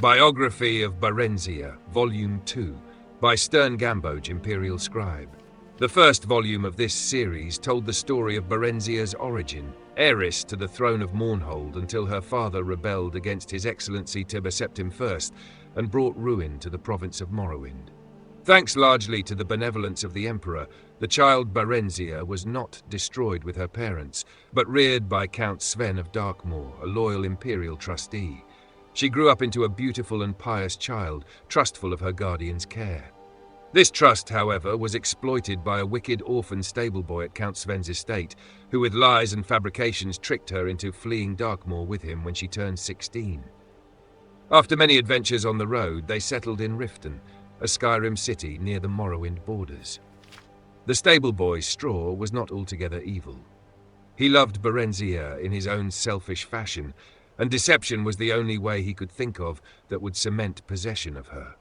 Biography of Barenziah, Volume 2, by Stern Gamboge, Imperial Scribe. The first volume of this series told the story of Barenziah's origin, heiress to the throne of Mournhold until her father rebelled against His Excellency Tiber Septim I and brought ruin to the province of Morrowind. Thanks largely to the benevolence of the Emperor, the child Barenziah was not destroyed with her parents, but reared by Count Sven of Darkmoor, a loyal Imperial trustee. She grew up into a beautiful and pious child, trustful of her guardian's care. This trust, however, was exploited by a wicked orphan stableboy at Count Sven's estate, who with lies and fabrications tricked her into fleeing Darkmoor with him when she turned 16. After many adventures on the road, they settled in Riften, a Skyrim city near the Morrowind borders. The stableboy, Straw, was not altogether evil. He loved Barenziah in his own selfish fashion, and deception was the only way he could think of that would cement possession of her.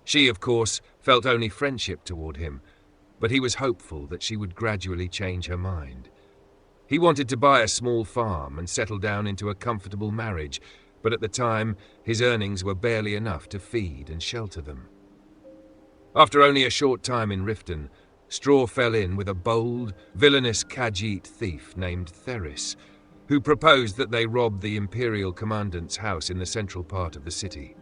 She, of course, felt only friendship toward him, but he was hopeful that she would gradually change her mind. He wanted to buy a small farm and settle down into a comfortable marriage, but at the time, his earnings were barely enough to feed and shelter them. After only a short time in Riften, Straw fell in with a bold, villainous Khajiit thief named Theris, who proposed that they rob the Imperial Commandant's house in the central part of the city.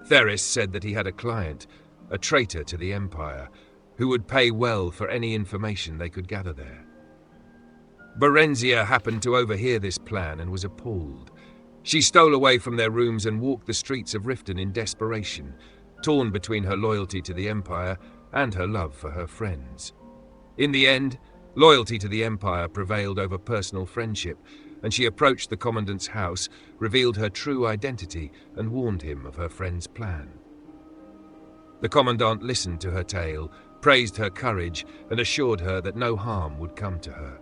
Theris said that he had a client, a traitor to the Empire, who would pay well for any information they could gather there. Barenziah happened to overhear this plan and was appalled. She stole away from their rooms and walked the streets of Riften in desperation, torn between her loyalty to the Empire and her love for her friends. In the end, loyalty to the Empire prevailed over personal friendship, and she approached the Commandant's house, revealed her true identity, and warned him of her friend's plan. The Commandant listened to her tale, praised her courage, and assured her that no harm would come to her.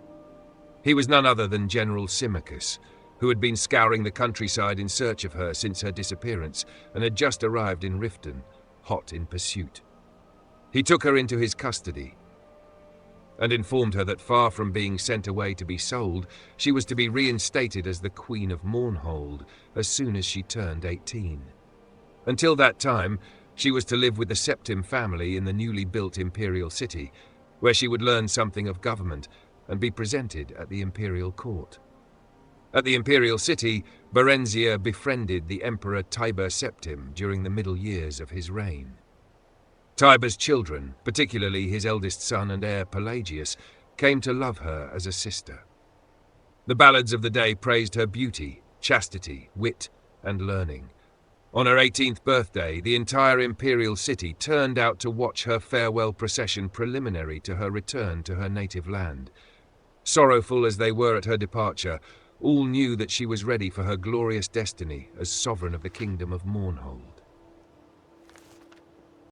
He was none other than General Symmachus, who had been scouring the countryside in search of her since her disappearance and had just arrived in Riften, hot in pursuit. He took her into his custody and informed her that far from being sent away to be sold, she was to be reinstated as the Queen of Mournhold as soon as she turned 18. Until that time, she was to live with the Septim family in the newly built Imperial city, where she would learn something of government and be presented at the Imperial court. At the Imperial city, Barenziah befriended the Emperor Tiber Septim during the middle years of his reign. Tiber's children, particularly his eldest son and heir Pelagius, came to love her as a sister. The ballads of the day praised her beauty, chastity, wit, and learning. On her 18th birthday, the entire Imperial city turned out to watch her farewell procession preliminary to her return to her native land. Sorrowful as they were at her departure, all knew that she was ready for her glorious destiny as sovereign of the Kingdom of Mournhold.